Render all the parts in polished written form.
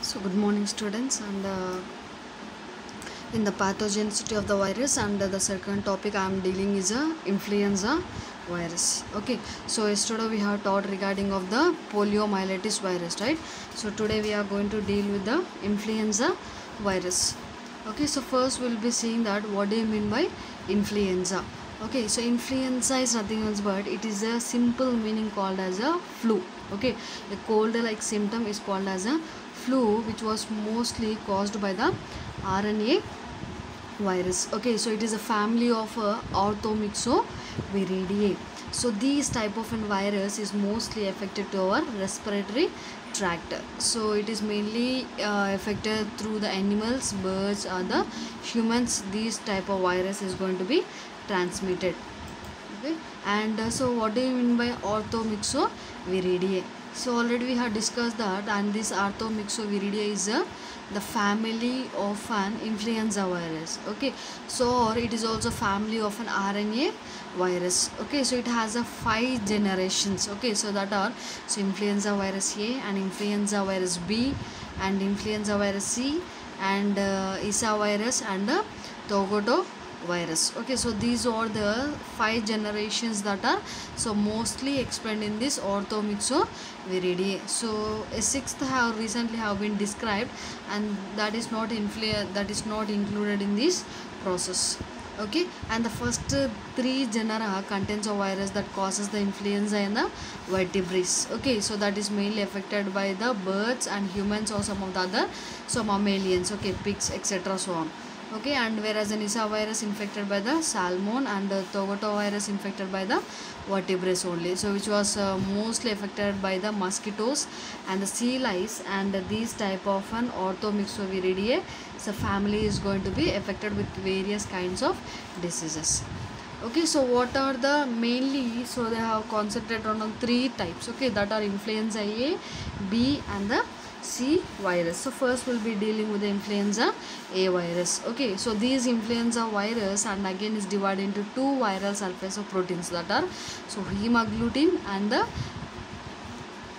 So good morning students, and in the pathogenicity of the virus, and the second topic I am dealing is influenza virus. Okay, so yesterday we have taught regarding of the poliomyelitis virus, right? So today we are going to deal with the influenza virus. Okay, so first we'll be seeing that what do you mean by influenza. Okay, so influenza is nothing else but it is a simple meaning called as a flu. Okay, a cold like symptom is called as a flu, which was mostly caused by the RNA virus. Okay, so it is a family of orthomyxoviridae. So these type of an virus is mostly affected to our respiratory tract. So it is mainly affected through the animals, birds, or the humans. This type of virus is going to be transmitted. Okay, and so what do you mean by orthomyxoviridae? So already we have discussed that, and this orthomyxoviridae is the family of an influenza virus. Okay, so or it is also family of an RNA virus. Okay, so it has a 5 generations. Okay, so that are so influenza virus A and influenza virus B and influenza virus C and Isa virus and Togoto virus. Okay, so these are the 5 generations that are so mostly explained in this orthomyxoviridae. So a sixth have recently have been described, and that is not included in this process. Okay, and the first 3 genera contains a virus that causes the influenza in the vertebrates. Okay, so that is mainly affected by the birds and humans or some of the other mammalians. Okay, pigs, etc. so on. Okay, and whereas the Nisa virus infected by the salmon and the Togoto virus infected by the vertebrates only, so which was mostly affected by the mosquitoes and the sea lice, and these type of an orthomyxoviridae, so family is going to be affected with various kinds of diseases. Okay, so what are the mainly, so they have concentrated on 3 types. Okay, that are influenza A, B and the C virus. So first we'll be dealing with the influenza A virus. Okay, so these influenza virus and again is divided into 2 viral surface of proteins, that are so hemagglutinin and the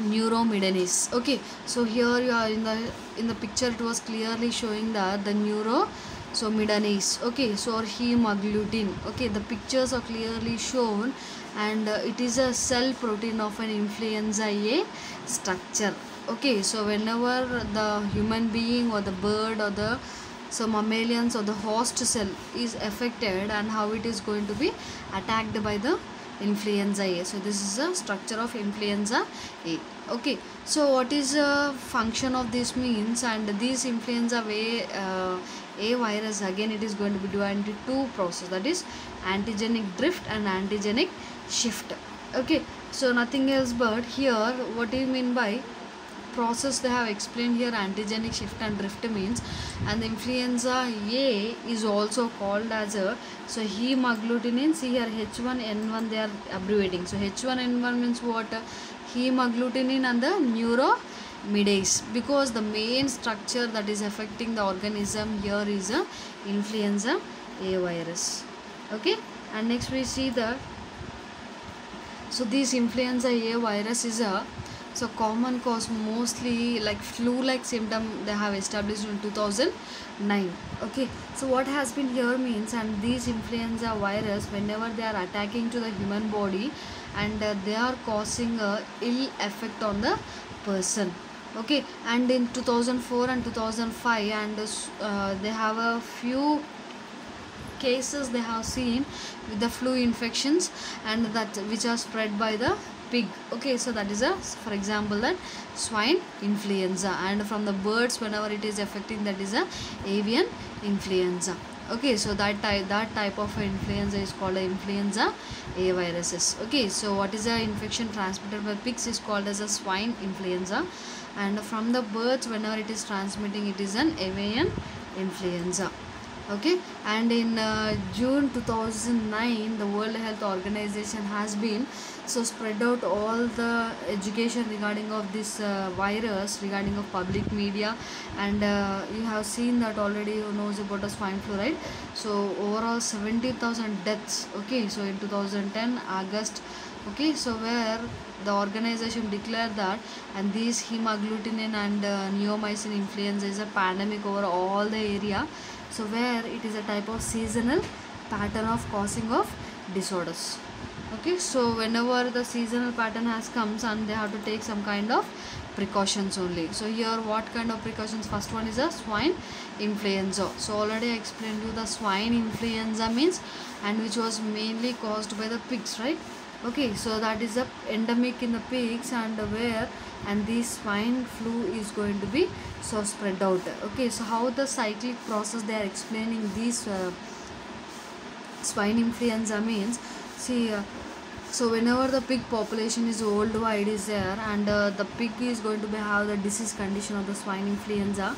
neuraminidase. Okay, so here you are in the picture it was clearly showing that the neuraminidase. Okay, so or hemagglutinin. Okay, the pictures are clearly shown, and it is a cell protein of an influenza A structure. Okay, so whenever the human being or the bird or the mammalians or the host cell is affected, and how it is going to be attacked by the influenza A. So this is a structure of influenza A. Okay, so what is the function of this means, and this influenza A virus, again it is going to be divided into 2 processes, that is antigenic drift and antigenic shift. Okay, so nothing else but here what do you mean by process they have explained here, antigenic shift and drift means, and the influenza A is also called as a so hemagglutinin. See here H1N1 they are abbreviating. So H1N1 means what? Hemagglutinin and the neuraminidase, because the main structure that is affecting the organism here is a influenza A virus. Okay, and next we see that so this influenza A virus is a so common cause, mostly like flu-like symptom they have established in 2009. Okay, so what has been here means, and these influenza virus whenever they are attacking to the human body, and they are causing a ill effect on the person. Okay, and in 2004 and 2005, and they have a few cases they have seen with the flu infections, and that which are spread by the pig. Okay, so that is a for example that swine influenza, and from the birds whenever it is affecting, that is a avian influenza. Okay, so that type of influenza is called a influenza A viruses. Okay, so what is the infection transmitted by pigs is called as a swine influenza, and from the birds whenever it is transmitting, it is an avian influenza. Okay, and in June 2009 the World Health Organization has been so spread out all the education regarding of this virus, regarding of public media, and you have seen that already, who knows about the swine flu, right? So overall 70,000 deaths. Okay, so in 2010 August Okay, so where the organization declared that, and these hemagglutinin and neomycin influenza is a pandemic over all the area, so where it is a type of seasonal pattern of causing of disorders. Okay, so whenever the seasonal pattern has comes, and they have to take some kind of precautions only. So here what kind of precautions? First one is a swine influenza. So already I explained you the swine influenza means, and which was mainly caused by the pigs, right? Okay, so that is a endemic in the pigs, and where, and this swine flu is going to be so spread out. Okay, so how the cyclic process they are explaining this swine influenza means, see, so whenever the pig population is worldwide is there, and the pig is going to be have the disease condition of the swine influenza,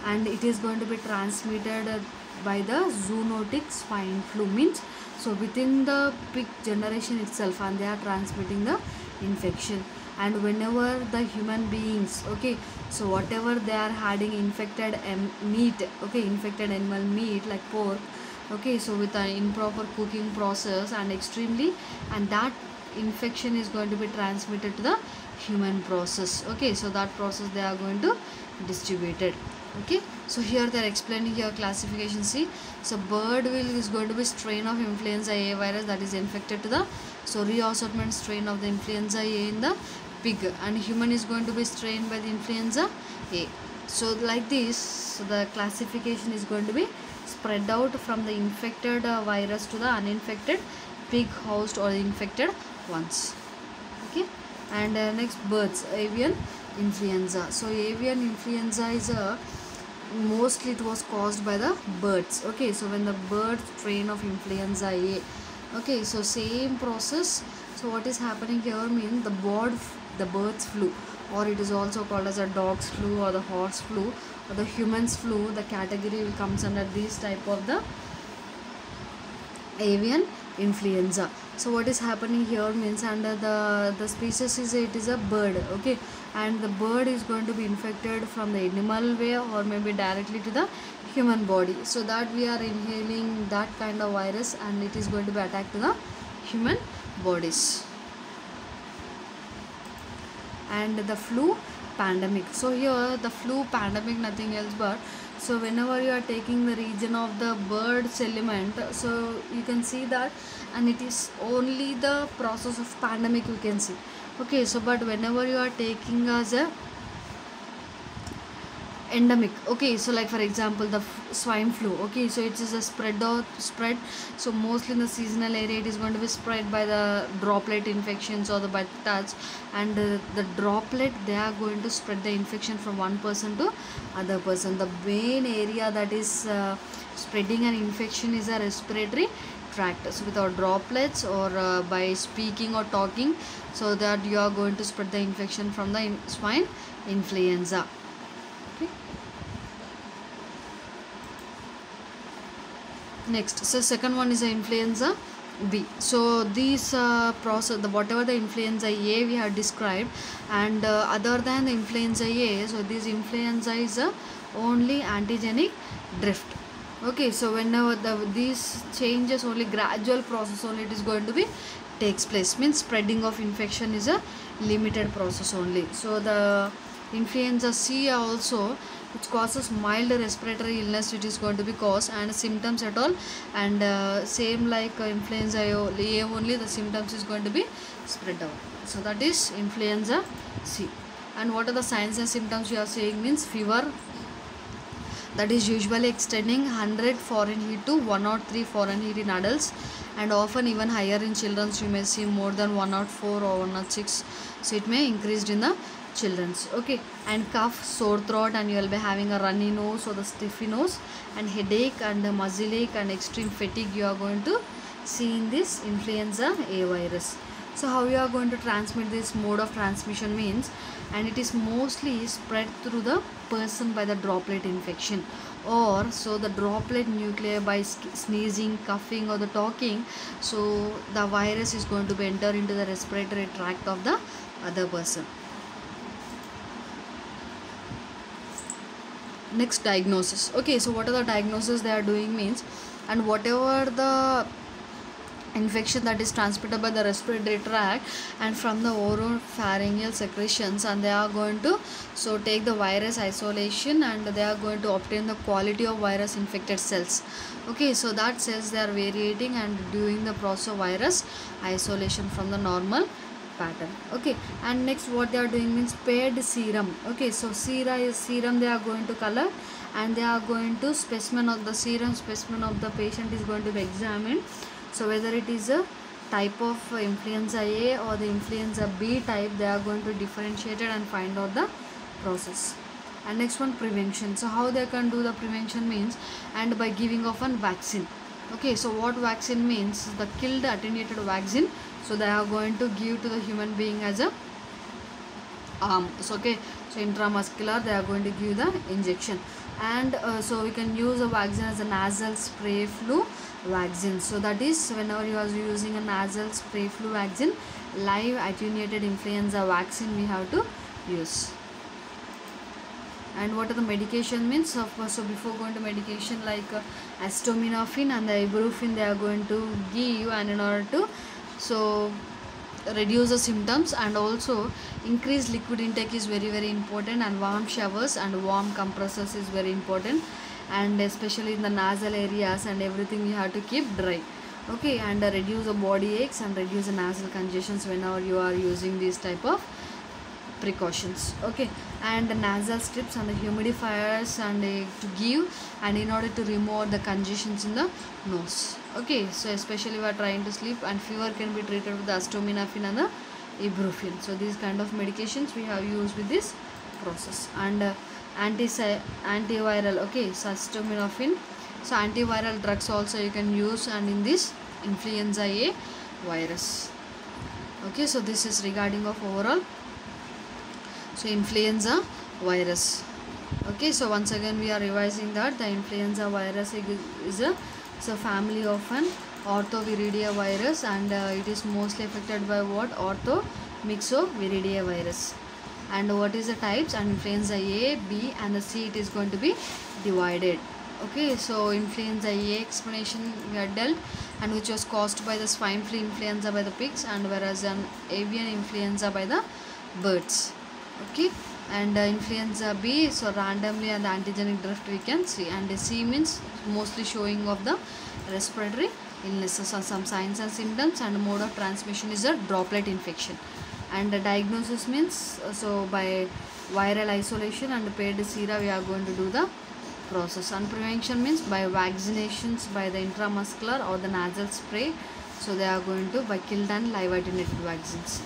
and it is going to be transmitted by the zoonotic swine flu means, so within the pig generation itself, and they are transmitting the infection. And whenever the human beings, okay, so whatever they are having infected meat, okay, infected animal meat like pork, okay, so with an improper cooking process and extremely, and that infection is going to be transmitted to the human process. Okay, so that process they are going to distribute it. Okay, so here they are explaining here classification. See, so bird will is going to be strain of influenza A virus that is infected to the, so reassortment strain of the influenza A in the pig, and human is going to be strained by the influenza A. So like this, so the classification is going to be spread out from the infected virus to the uninfected pig housed or infected ones. Okay, and next, birds, avian influenza. So avian influenza is a mostly it was caused by the birds. Okay, so when the bird strain of influenza A, okay, so same process. So what is happening here means the bird's flu, or it is also called as a dog's flu or the horse flu or the human's flu, the category will comes under this type of the avian influenza. So what is happening here means, under the species is, it is a bird, okay, and the bird is going to be infected from the animal way or maybe directly to the human body, so that we are inhaling that kind of virus, and it is going to be attacked to the human bodies. And the flu pandemic. So here the flu pandemic nothing else but, so whenever you are taking the region of the bird's element, so you can see that, and it is only the process of pandemic you can see. Okay, so but whenever you are taking as a endemic, okay, so like for example the swine flu, okay, so it is a spread, so mostly in the seasonal area it is going to be spread by the droplet infections or the by touch, and the droplet they are going to spread the infection from one person to other person. The main area that is spreading an infection is a respiratory tract, so without droplets or by speaking or talking, so that you are going to spread the infection from the swine influenza. Okay. Next, so second one is the influenza B. So these process, the whatever the influenza A we have described, and other than the influenza A, so this influenza is only antigenic drift. Okay, so whenever these changes, only gradual process only it is going to be takes place, means spreading of infection is a limited process only. So the influenza C also, which causes mild respiratory illness, it is going to be caused, and symptoms at all, and same like influenza A only, the symptoms is going to be spread out. So that is influenza C. And what are the signs and symptoms you are saying means, fever that is usually extending 100 Fahrenheit to 103 Fahrenheit in adults, and often even higher in children. You may see more than 104 or 106, so it may increased in the children's. Okay, and cough, sore throat, and you will be having a runny nose or the stiffy nose, and headache and muscle ache and extreme fatigue you are going to see in this influenza A virus. So how you are going to transmit this mode of transmission means, and it is mostly spread through the person by the droplet infection, or so the droplet nuclei by sneezing, coughing or the talking, so the virus is going to be enter into the respiratory tract of the other person. Next, diagnosis. Okay, so what are the diagnosis they are doing means, and whatever the infection that is transmitted by the respiratory tract and from the oropharyngeal secretions, and they are going to so take the virus isolation, and they are going to obtain the quality of virus infected cells. Okay, so that cells they are variating and doing the process of virus isolation from the normal pattern. Okay, and next what they are doing means paired serum. Okay, so serum they are going to color, and they are going to specimen of the specimen of the patient is going to be examined. So whether it is a type of influenza A or the influenza B type, they are going to differentiate it and find out the process. And next one, prevention. So how they can do the prevention means, and by giving of an vaccine. Okay, so what vaccine means, the killed attenuated vaccine. So they are going to give to the human being as a arm. So okay, so intramuscular they are going to give the injection, and so we can use a vaccine as a nasal spray flu vaccine. So that is whenever you are using a nasal spray flu vaccine, live attenuated influenza vaccine we have to use. And what are the medication means? So before going to medication like acetaminophen and the ibuprofen they are going to give, and in order to so reduce the symptoms, and also increased liquid intake is very important, and warm showers and warm compressors is very important, and especially in the nasal areas and everything you have to keep dry. Okay, and reduce the body aches and reduce the nasal congestions whenever you are using these type of precautions. Okay, and the nasal strips and the humidifiers and to give, and in order to remove the congestions in the nose. Okay, so especially we are trying to sleep, and fever can be treated with the acetaminophen and the ibuprofen. So these kind of medications we have used with this process. And antiviral, okay, so acetaminophen, so antiviral drugs also you can use, and in this influenza A virus. Okay, so this is regarding of overall so influenza virus. Okay, so once again we are revising that the influenza virus is a family of an orthoviridae virus, and it is mostly affected by what, orthomyxoviridae virus. And what is the types? And influenza A, B and the C, it is going to be divided. Okay, so influenza A explanation we are dealt, and which was caused by the swine flu influenza by the pigs, and whereas an avian influenza by the birds. Okay, and influenza B, so randomly and the antigenic drift we can see, and C means mostly showing of the respiratory illnesses or some signs and symptoms, and mode of transmission is a droplet infection. And the diagnosis means so by viral isolation and paired sera we are going to do the process. And prevention means by vaccinations by the intramuscular or the nasal spray, so they are going to by killed and live attenuated vaccines.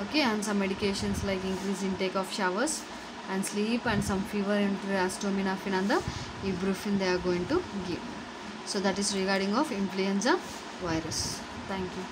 Okay, and some medications like increased intake of showers and sleep, and some fever into acetaminophen and the ibuprofen they are going to give. So that is regarding of influenza virus. Thank you.